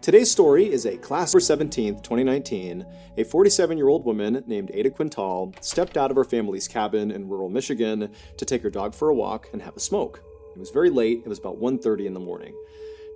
Today's story is a class October 17th, 2019. A 47-year-old woman named Ada Quintal stepped out of her family's cabin in rural Michigan to take her dog for a walk and have a smoke. It was very late. It was about 1:30 in the morning.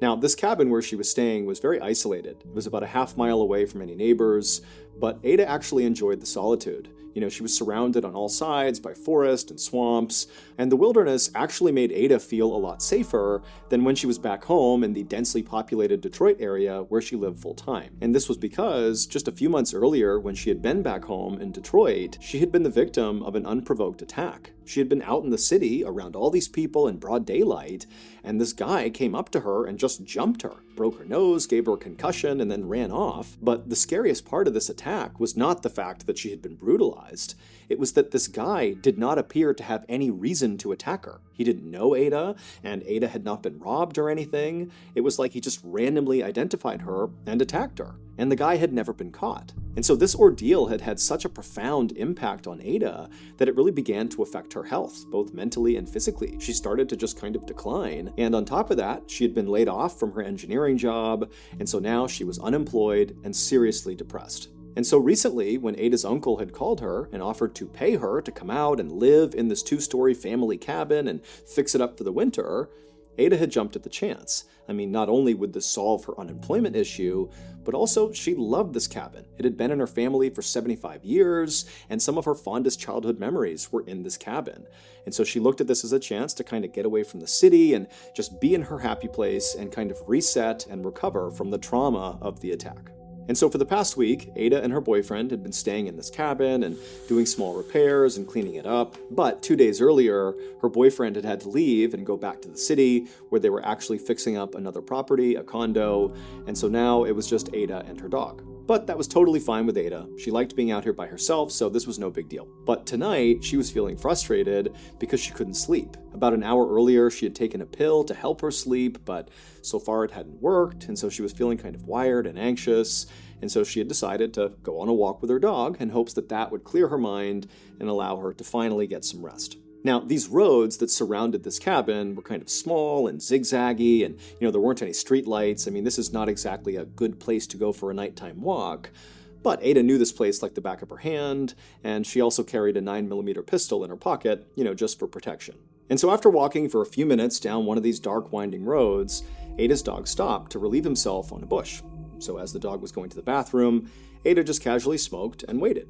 Now, this cabin where she was staying was very isolated. It was about a half-mile away from any neighbors, but Ada actually enjoyed the solitude. She was surrounded on all sides by forest and swamps, and the wilderness actually made Ada feel a lot safer than when she was back home in the densely populated Detroit area where she lived full-time. And this was because just a few months earlier, when she had been back home in Detroit, she had been the victim of an unprovoked attack. She had been out in the city around all these people in broad daylight, and this guy came up to her and just jumped her, broke her nose, gave her a concussion, and then ran off. But the scariest part of this attack was not the fact that she had been brutalized. It was that this guy did not appear to have any reason to attack her. He didn't know Ada, and Ada had not been robbed or anything. It was like he just randomly identified her and attacked her. And the guy had never been caught. And so this ordeal had had such a profound impact on Ada that it really began to affect her health, both mentally and physically. She started to just kind of decline. And on top of that, she had been laid off from her engineering job, and so now she was unemployed and seriously depressed. And so recently, when Ada's uncle had called her and offered to pay her to come out and live in this 2-story family cabin and fix it up for the winter, Ada had jumped at the chance. I mean, not only would this solve her unemployment issue, but also she loved this cabin. It had been in her family for 75 years, and some of her fondest childhood memories were in this cabin. And so she looked at this as a chance to kind of get away from the city and just be in her happy place and kind of reset and recover from the trauma of the attack. And so for the past week, Ada and her boyfriend had been staying in this cabin and doing small repairs and cleaning it up. But 2 days earlier, her boyfriend had to leave and go back to the city where they were actually fixing up another property, a condo. And so now it was just Ada and her dog. But that was totally fine with Ada. She liked being out here by herself, so this was no big deal. But tonight, she was feeling frustrated because she couldn't sleep. About an hour earlier, she had taken a pill to help her sleep, but so far it hadn't worked, and so she was feeling kind of wired and anxious. And so she had decided to go on a walk with her dog in hopes that that would clear her mind and allow her to finally get some rest. Now, these roads that surrounded this cabin were kind of small and zigzaggy, and there weren't any street lights. I mean, this is not exactly a good place to go for a nighttime walk. But Ada knew this place like the back of her hand, and she also carried a 9mm pistol in her pocket, just for protection. And so after walking for a few minutes down one of these dark winding roads, Ada's dog stopped to relieve himself on a bush. So as the dog was going to the bathroom, Ada just casually smoked and waited.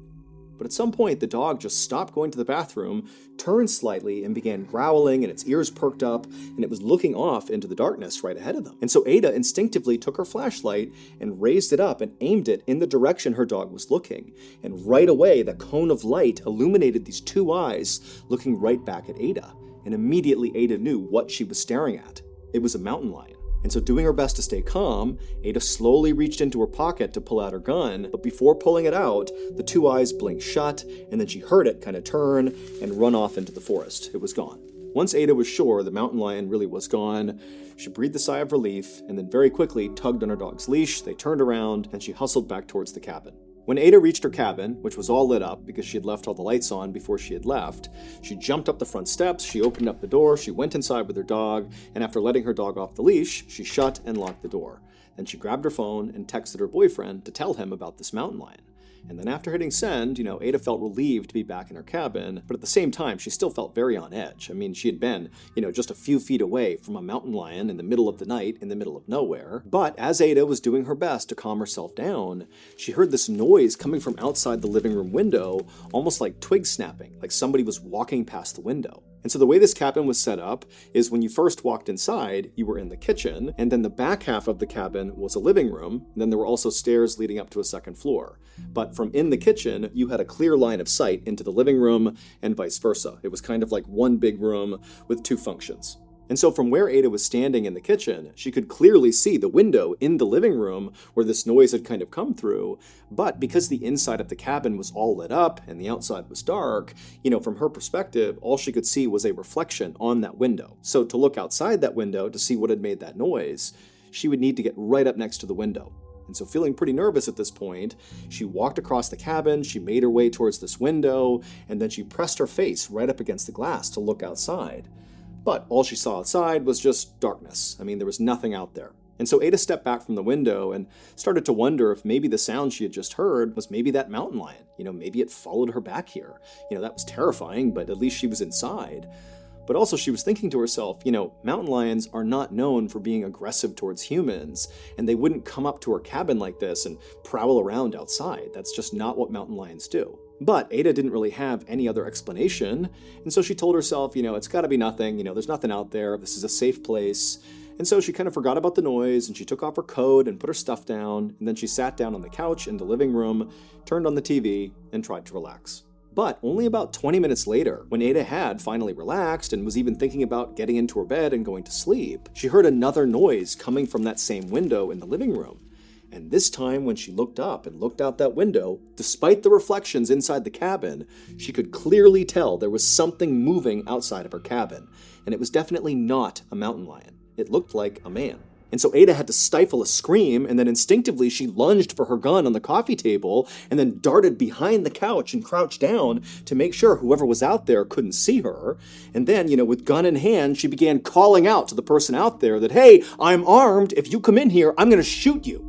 But at some point, the dog just stopped going to the bathroom, turned slightly, and began growling, and its ears perked up, and it was looking off into the darkness right ahead of them. And so Ada instinctively took her flashlight and raised it up and aimed it in the direction her dog was looking. And right away, the cone of light illuminated these two eyes looking right back at Ada. And immediately Ada knew what she was staring at. It was a mountain lion. And so doing her best to stay calm, Ada slowly reached into her pocket to pull out her gun, but before pulling it out, the two eyes blinked shut, and then she heard it kind of turn and run off into the forest. It was gone. Once Ada was sure the mountain lion really was gone, she breathed a sigh of relief, and then very quickly tugged on her dog's leash. They turned around, and she hustled back towards the cabin. When Ada reached her cabin, which was all lit up because she had left all the lights on before she had left, she jumped up the front steps, she opened up the door, she went inside with her dog, and after letting her dog off the leash, she shut and locked the door. Then she grabbed her phone and texted her boyfriend to tell him about this mountain lion. And then after hitting send, Ada felt relieved to be back in her cabin, but at the same time, she still felt very on edge. I mean, she had been, just a few feet away from a mountain lion in the middle of the night, in the middle of nowhere. But as Ada was doing her best to calm herself down, she heard this noise coming from outside the living room window, almost like twig snapping, like somebody was walking past the window. And so the way this cabin was set up is when you first walked inside, you were in the kitchen, and then the back half of the cabin was a living room, and then there were also stairs leading up to a second floor. But from in the kitchen, you had a clear line of sight into the living room, and vice versa. It was kind of like one big room with two functions. And so from where Ada was standing in the kitchen, she could clearly see the window in the living room where this noise had kind of come through. But because the inside of the cabin was all lit up and the outside was dark, from her perspective, all she could see was a reflection on that window. So to look outside that window to see what had made that noise, she would need to get right up next to the window. And so feeling pretty nervous at this point, she walked across the cabin, she made her way towards this window, and then she pressed her face right up against the glass to look outside. But all she saw outside was just darkness. I mean, there was nothing out there. And so Ada stepped back from the window and started to wonder if maybe the sound she had just heard was maybe that mountain lion. Maybe it followed her back here. That was terrifying, but at least she was inside. But also she was thinking to herself, mountain lions are not known for being aggressive towards humans, and they wouldn't come up to her cabin like this and prowl around outside. That's just not what mountain lions do. But Ada didn't really have any other explanation, and so she told herself, it's gotta be nothing, there's nothing out there, this is a safe place. And so she kind of forgot about the noise, and she took off her coat and put her stuff down, and then she sat down on the couch in the living room, turned on the TV, and tried to relax. But only about 20 minutes later, when Ada had finally relaxed and was even thinking about getting into her bed and going to sleep, she heard another noise coming from that same window in the living room. And this time, when she looked up and looked out that window, despite the reflections inside the cabin, she could clearly tell there was something moving outside of her cabin. And it was definitely not a mountain lion. It looked like a man. And so Ada had to stifle a scream, and then instinctively she lunged for her gun on the coffee table and then darted behind the couch and crouched down to make sure whoever was out there couldn't see her. And then, with gun in hand, she began calling out to the person out there that, hey, I'm armed. If you come in here, I'm going to shoot you.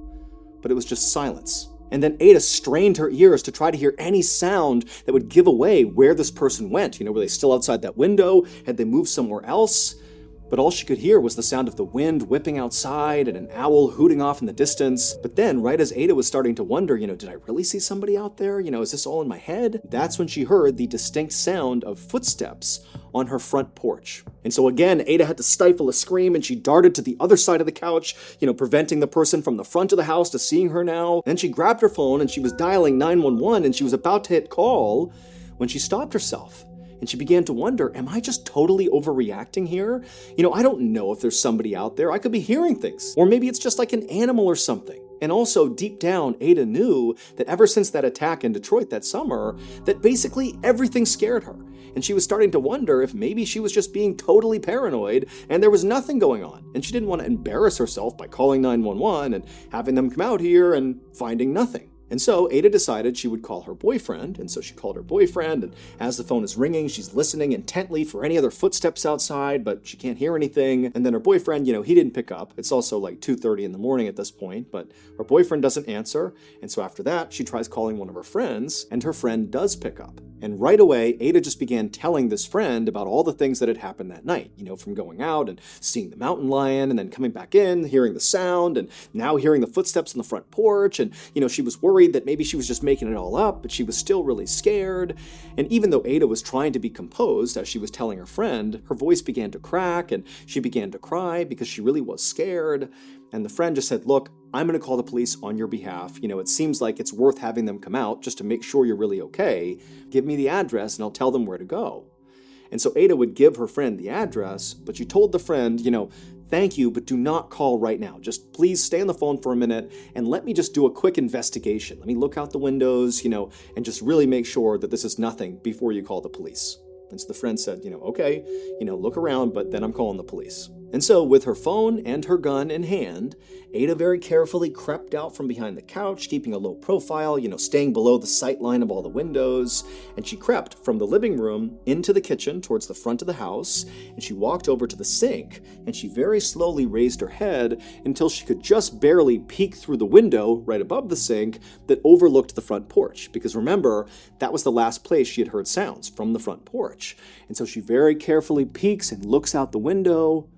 But it was just silence. And then Ada strained her ears to try to hear any sound that would give away where this person went. Were they still outside that window? Had they moved somewhere else? But all she could hear was the sound of the wind whipping outside and an owl hooting off in the distance. But then, right as Ada was starting to wonder, did I really see somebody out there? Is this all in my head? That's when she heard the distinct sound of footsteps on her front porch. And so again, Ada had to stifle a scream, and she darted to the other side of the couch, preventing the person from the front of the house to seeing her now. Then she grabbed her phone and she was dialing 911, and she was about to hit call when she stopped herself. And she began to wonder, am I just totally overreacting here? I don't know if there's somebody out there. I could be hearing things. Or maybe it's just like an animal or something. And also, deep down, Ada knew that ever since that attack in Detroit that summer, that basically everything scared her. And she was starting to wonder if maybe she was just being totally paranoid and there was nothing going on. And she didn't want to embarrass herself by calling 911 and having them come out here and finding nothing. And so Ada decided she would call her boyfriend, and so she called her boyfriend, and as the phone is ringing, she's listening intently for any other footsteps outside, but she can't hear anything. And then her boyfriend, he didn't pick up. It's also like 2:30 in the morning at this point, but her boyfriend doesn't answer. And so after that, she tries calling one of her friends, and her friend does pick up. And right away, Ada just began telling this friend about all the things that had happened that night, from going out and seeing the mountain lion, and then coming back in, hearing the sound, and now hearing the footsteps on the front porch. And, she was worried that maybe she was just making it all up, but she was still really scared. And even though Ada was trying to be composed as she was telling her friend, her voice began to crack and she began to cry because she really was scared. And the friend just said, look, I'm going to call the police on your behalf. It seems like it's worth having them come out just to make sure you're really okay. Give me the address and I'll tell them where to go. And so Ada would give her friend the address, but she told the friend, thank you, but do not call right now. Just please stay on the phone for a minute and let me just do a quick investigation. Let me look out the windows, and just really make sure that this is nothing before you call the police. And so the friend said, okay, look around, but then I'm calling the police. And so with her phone and her gun in hand, Ada very carefully crept out from behind the couch, keeping a low profile, staying below the sight line of all the windows. And she crept from the living room into the kitchen towards the front of the house. And she walked over to the sink and she very slowly raised her head until she could just barely peek through the window right above the sink that overlooked the front porch. Because remember, that was the last place she had heard sounds, from the front porch. And so she very carefully peeks and looks out the window.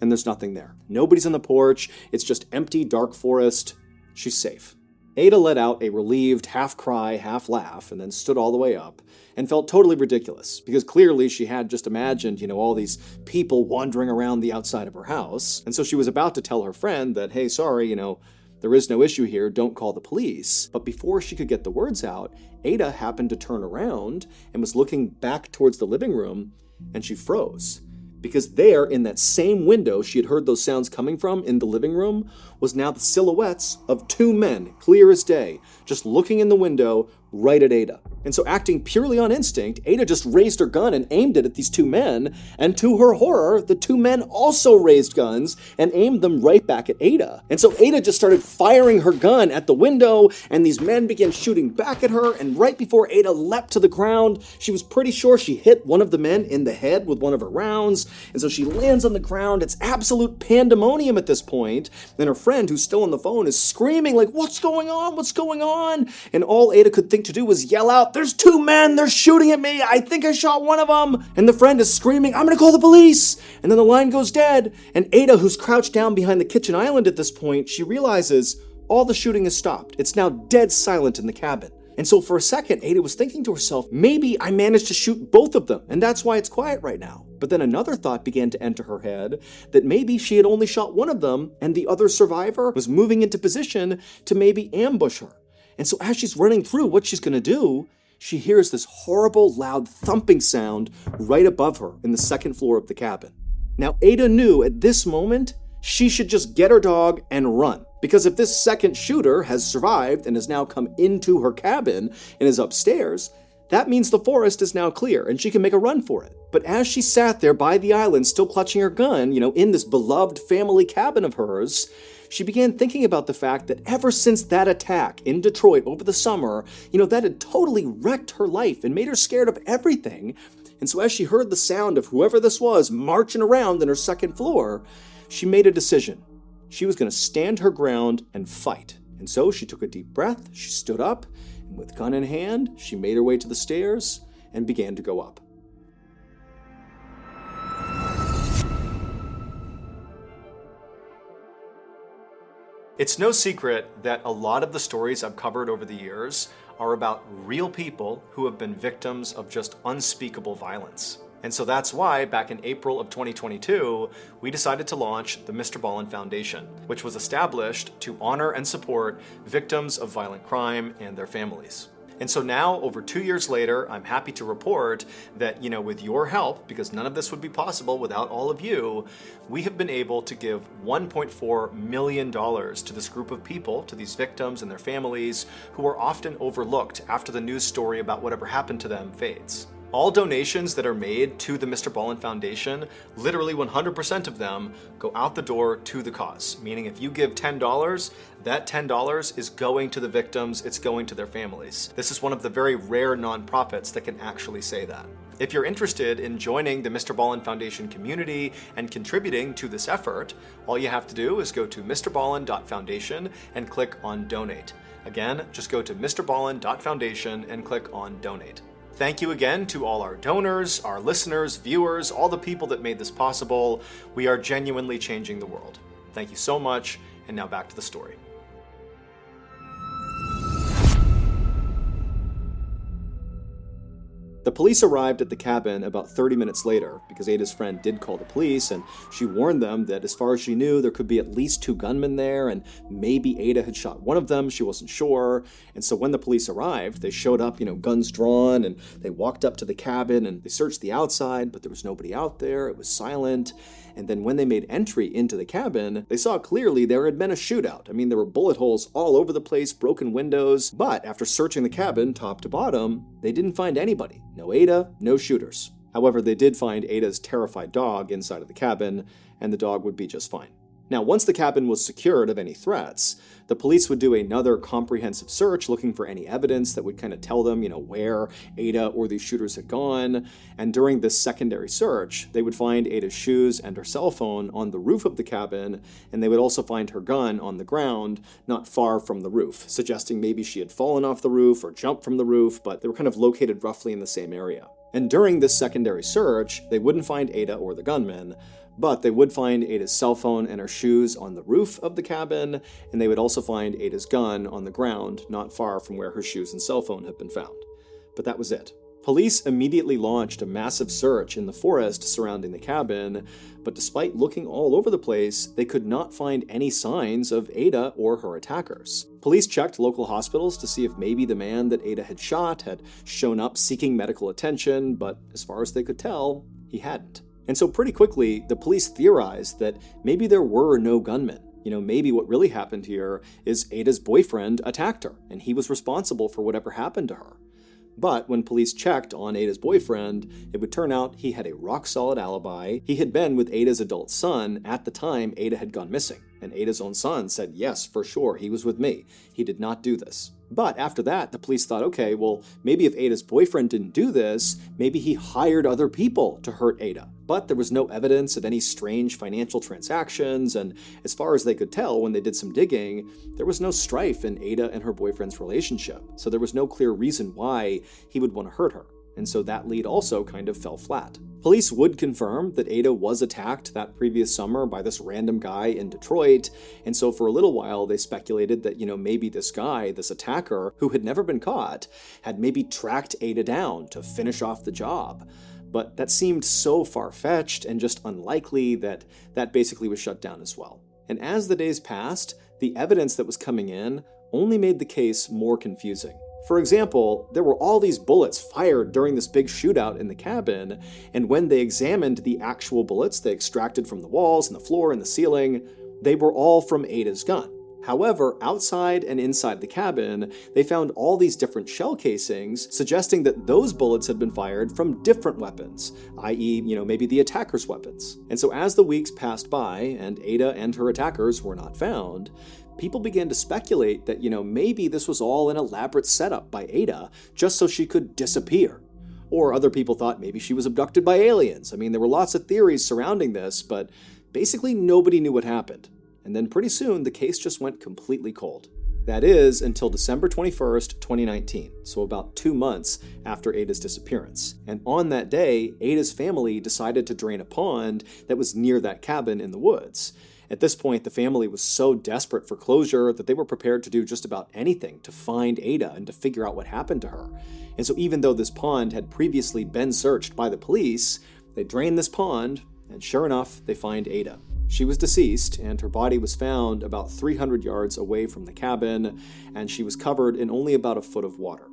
And there's nothing there. Nobody's on the porch. It's just empty, dark forest. She's safe. Ada let out a relieved half cry, half laugh, and then stood all the way up and felt totally ridiculous because clearly she had just imagined, all these people wandering around the outside of her house. And so she was about to tell her friend that, hey, sorry, there is no issue here. Don't call the police. But before she could get the words out, Ada happened to turn around and was looking back towards the living room, and she froze. Because there, in that same window she had heard those sounds coming from in the living room, was now the silhouettes of two men, clear as day, just looking in the window right at Ada. And so, acting purely on instinct, Ada just raised her gun and aimed it at these two men, and to her horror, the two men also raised guns and aimed them right back at Ada. And so Ada just started firing her gun at the window, and these men began shooting back at her, and right before Ada leapt to the ground, she was pretty sure she hit one of the men in the head with one of her rounds, and so she lands on the ground. It's absolute pandemonium at this point, and her friend, who's still on the phone, is screaming like, "What's going on? What's going on?" And all Ada could think to do was yell out, "There's two men, they're shooting at me, I think I shot one of them." And the friend is screaming, "I'm gonna call the police." And then the line goes dead, and Ada, who's crouched down behind the kitchen island at this point, she realizes all the shooting has stopped. It's now dead silent in the cabin. And so for a second, Ada was thinking to herself, maybe I managed to shoot both of them, and that's why it's quiet right now. But then another thought began to enter her head, that maybe she had only shot one of them, and the other survivor was moving into position to maybe ambush her. And so as she's running through what she's gonna do, she hears this horrible, loud thumping sound right above her in the second floor of the cabin. Now, Ada knew at this moment she should just get her dog and run. Because if this second shooter has survived and has now come into her cabin and is upstairs, that means the forest is now clear and she can make a run for it. But as she sat there by the island, still clutching her gun, in this beloved family cabin of hers, she began thinking about the fact that ever since that attack in Detroit over the summer, that had totally wrecked her life and made her scared of everything. And so as she heard the sound of whoever this was marching around in her second floor, she made a decision. She was going to stand her ground and fight. And so she took a deep breath, she stood up, and with gun in hand, she made her way to the stairs and began to go up. It's no secret that a lot of the stories I've covered over the years are about real people who have been victims of just unspeakable violence. And so that's why, back in April of 2022, we decided to launch the Mr. Ballin Foundation, which was established to honor and support victims of violent crime and their families. And so now, over 2 years later, I'm happy to report that, with your help, because none of this would be possible without all of you, we have been able to give $1.4 million to this group of people, to these victims and their families, who are often overlooked after the news story about whatever happened to them fades. All donations that are made to the Mr. Ballin Foundation, literally 100% of them, go out the door to the cause. Meaning if you give $10, that $10 is going to the victims, it's going to their families. This is one of the very rare nonprofits that can actually say that. If you're interested in joining the Mr. Ballin Foundation community and contributing to this effort, all you have to do is go to mrballin.foundation and click on Donate. Again, just go to mrballin.foundation and click on Donate. Thank you again to all our donors, our listeners, viewers, all the people that made this possible. We are genuinely changing the world. Thank you so much, and now back to the story. The police arrived at the cabin about 30 minutes later because Ada's friend did call the police, and she warned them that as far as she knew, there could be at least 2 gunmen there, and maybe Ada had shot one of them. She wasn't sure. And so when the police arrived, they showed up, guns drawn, and they walked up to the cabin and they searched the outside, but there was nobody out there. It was silent. And then when they made entry into the cabin, they saw clearly there had been a shootout. There were bullet holes all over the place, broken windows. But after searching the cabin top to bottom, they didn't find anybody. No Ada, no shooters. However, they did find Ada's terrified dog inside of the cabin, and the dog would be just fine. Now, once the cabin was secured of any threats, the police would do another comprehensive search looking for any evidence that would kind of tell them, where Ada or these shooters had gone. And during this secondary search, they would find Ada's shoes and her cell phone on the roof of the cabin, and they would also find her gun on the ground not far from the roof, suggesting maybe she had fallen off the roof or jumped from the roof, but they were kind of located roughly in the same area. And during this secondary search, they wouldn't find Ada or the gunman, but they would find Ada's cell phone and her shoes on the roof of the cabin, and they would also find Ada's gun on the ground not far from where her shoes and cell phone had been found. But that was it. Police immediately launched a massive search in the forest surrounding the cabin, but despite looking all over the place, they could not find any signs of Ada or her attackers. Police checked local hospitals to see if maybe the man that Ada had shot had shown up seeking medical attention, but as far as they could tell, he hadn't. And so pretty quickly, the police theorized that maybe there were no gunmen. Maybe what really happened here is Ada's boyfriend attacked her, and he was responsible for whatever happened to her. But when police checked on Ada's boyfriend, it would turn out he had a rock-solid alibi. He had been with Ada's adult son at the time Ada had gone missing, and Ada's own son said, yes, for sure, he was with me. He did not do this. But after that, the police thought, okay, well, maybe if Ada's boyfriend didn't do this, maybe he hired other people to hurt Ada. But there was no evidence of any strange financial transactions, and as far as they could tell when they did some digging, there was no strife in Ada and her boyfriend's relationship. So there was no clear reason why he would want to hurt her. And so that lead also kind of fell flat. Police would confirm that Ada was attacked that previous summer by this random guy in Detroit, and so for a little while they speculated that, maybe this guy, this attacker, who had never been caught, had maybe tracked Ada down to finish off the job. But that seemed so far-fetched and just unlikely that basically was shut down as well. And as the days passed, the evidence that was coming in only made the case more confusing. For example, there were all these bullets fired during this big shootout in the cabin, and when they examined the actual bullets they extracted from the walls and the floor and the ceiling, they were all from Ada's gun. However, outside and inside the cabin, they found all these different shell casings, suggesting that those bullets had been fired from different weapons, i.e., maybe the attacker's weapons. And so as the weeks passed by and Ada and her attackers were not found, people began to speculate that, maybe this was all an elaborate setup by Ada just so she could disappear. Or other people thought maybe she was abducted by aliens. I mean, there were lots of theories surrounding this, but basically nobody knew what happened. And then pretty soon, the case just went completely cold. That is, until December 21st, 2019, so about 2 months after Ada's disappearance. And on that day, Ada's family decided to drain a pond that was near that cabin in the woods. At this point, the family was so desperate for closure that they were prepared to do just about anything to find Ada and to figure out what happened to her. And so even though this pond had previously been searched by the police, they drained this pond, and sure enough, they find Ada. She was deceased, and her body was found about 300 yards away from the cabin, and she was covered in only about a foot of water.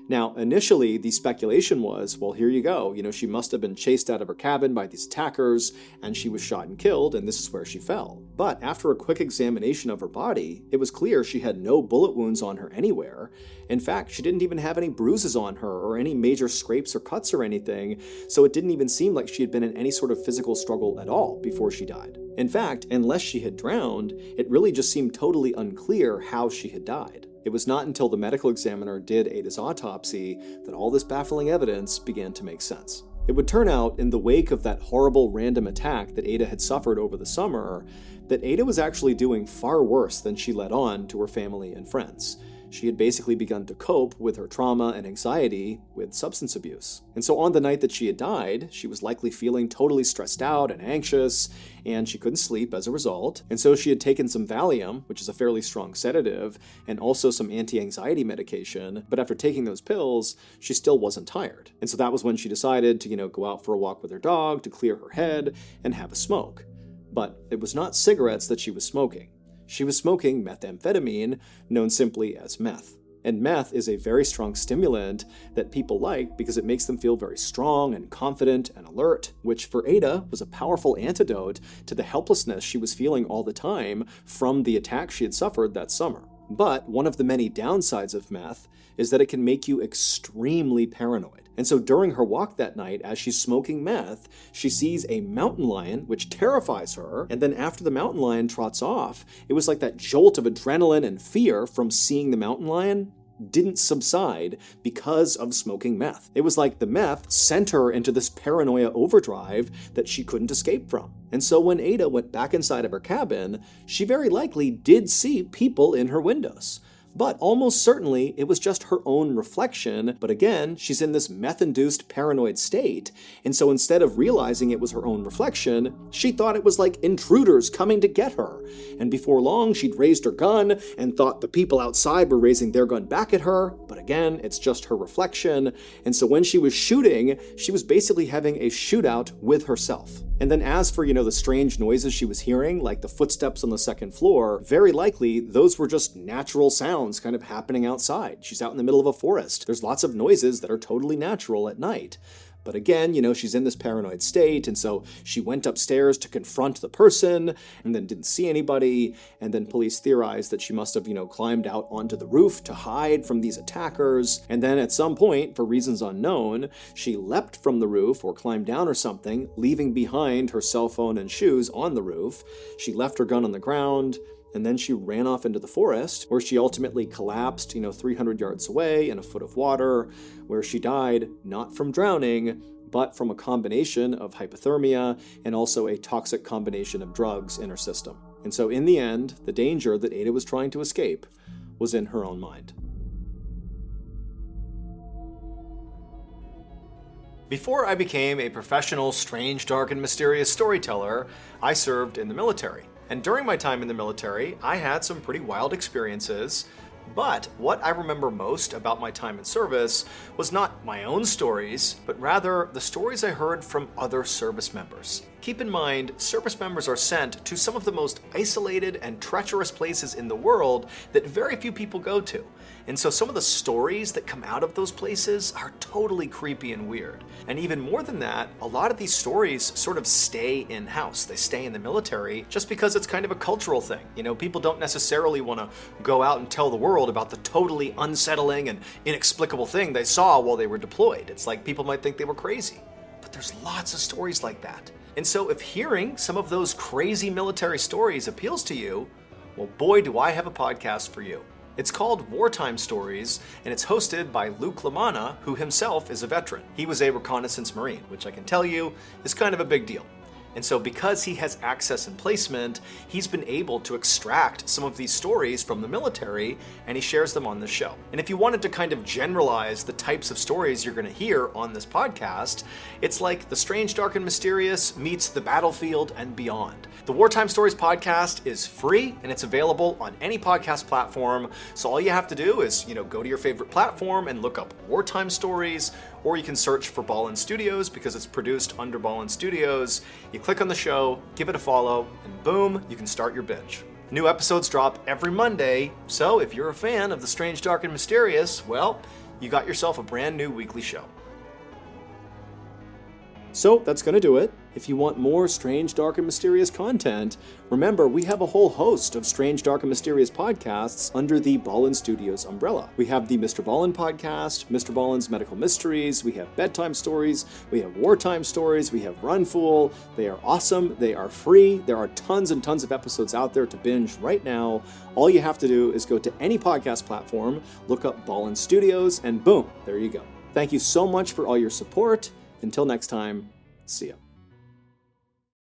Now, initially, the speculation was, well, here you go. She must have been chased out of her cabin by these attackers, and she was shot and killed, and this is where she fell. But after a quick examination of her body, it was clear she had no bullet wounds on her anywhere. In fact, she didn't even have any bruises on her or any major scrapes or cuts or anything, so it didn't even seem like she had been in any sort of physical struggle at all before she died. In fact, unless she had drowned, it really just seemed totally unclear how she had died. It was not until the medical examiner did Ada's autopsy that all this baffling evidence began to make sense. It would turn out, in the wake of that horrible random attack that Ada had suffered over the summer, that Ada was actually doing far worse than she let on to her family and friends. She had basically begun to cope with her trauma and anxiety with substance abuse. And so on the night that she had died, she was likely feeling totally stressed out and anxious, and she couldn't sleep as a result. And so she had taken some Valium, which is a fairly strong sedative, and also some anti-anxiety medication. But after taking those pills, she still wasn't tired. And so that was when she decided to, go out for a walk with her dog, to clear her head, and have a smoke. But it was not cigarettes that she was smoking. She was smoking methamphetamine, known simply as meth. And meth is a very strong stimulant that people like because it makes them feel very strong and confident and alert, which for Ada was a powerful antidote to the helplessness she was feeling all the time from the attack she had suffered that summer. But one of the many downsides of meth is that it can make you extremely paranoid. And so during her walk that night, as she's smoking meth, she sees a mountain lion, which terrifies her. And then after the mountain lion trots off, it was like that jolt of adrenaline and fear from seeing the mountain lion didn't subside because of smoking meth. It was like the meth sent her into this paranoia overdrive that she couldn't escape from. And so when Ada went back inside of her cabin, she very likely did see people in her windows. But almost certainly it was just her own reflection, but again, she's in this meth-induced paranoid state, and so instead of realizing it was her own reflection, she thought it was like intruders coming to get her. And before long, she'd raised her gun and thought the people outside were raising their gun back at her, but again, it's just her reflection, and so when she was shooting, she was basically having a shootout with herself. And then as for, the strange noises she was hearing, like the footsteps on the second floor, very likely those were just natural sounds kind of happening outside. She's out in the middle of a forest. There's lots of noises that are totally natural at night. But again, she's in this paranoid state, and so she went upstairs to confront the person and then didn't see anybody, and then police theorized that she must have, climbed out onto the roof to hide from these attackers, and then at some point, for reasons unknown, she leapt from the roof or climbed down or something, leaving behind her cell phone and shoes on the roof. She left her gun on the ground, and then she ran off into the forest, where she ultimately collapsed, 300 yards away in a foot of water, where she died not from drowning, but from a combination of hypothermia and also a toxic combination of drugs in her system. And so in the end, the danger that Ada was trying to escape was in her own mind. Before I became a professional, strange, dark, and mysterious storyteller, I served in the military. And during my time in the military, I had some pretty wild experiences. But what I remember most about my time in service was not my own stories, but rather the stories I heard from other service members. Keep in mind, service members are sent to some of the most isolated and treacherous places in the world that very few people go to. And so some of the stories that come out of those places are totally creepy and weird. And even more than that, a lot of these stories sort of stay in-house. They stay in the military just because it's kind of a cultural thing. People don't necessarily want to go out and tell the world about the totally unsettling and inexplicable thing they saw while they were deployed. It's like people might think they were crazy. But there's lots of stories like that. And so if hearing some of those crazy military stories appeals to you, well, boy, do I have a podcast for you. It's called Wartime Stories, and it's hosted by Luke LaManna, who himself is a veteran. He was a reconnaissance Marine, which I can tell you is kind of a big deal. And so because he has access and placement, he's been able to extract some of these stories from the military, and he shares them on the show. And if you wanted to kind of generalize the types of stories you're going to hear on this podcast, it's like the strange, dark, and mysterious meets the battlefield and beyond. The Wartime Stories podcast is free, and it's available on any podcast platform. So all you have to do is, go to your favorite platform and look up Wartime Stories, or you can search for Ballin Studios because it's produced under Ballin Studios. You click on the show, give it a follow, and boom, you can start your binge. New episodes drop every Monday, so if you're a fan of the strange, dark, and mysterious, well, you got yourself a brand new weekly show. So that's going to do it. If you want more strange, dark, and mysterious content, remember we have a whole host of strange, dark, and mysterious podcasts under the Ballin Studios umbrella. We have the Mr. Ballin podcast, Mr. Ballin's Medical Mysteries, we have bedtime stories, we have wartime stories, we have Run Fool. They are awesome, they are free, there are tons and tons of episodes out there to binge right now. All you have to do is go to any podcast platform, look up Ballin Studios, and boom, there you go. Thank you so much for all your support. Until next time, see ya.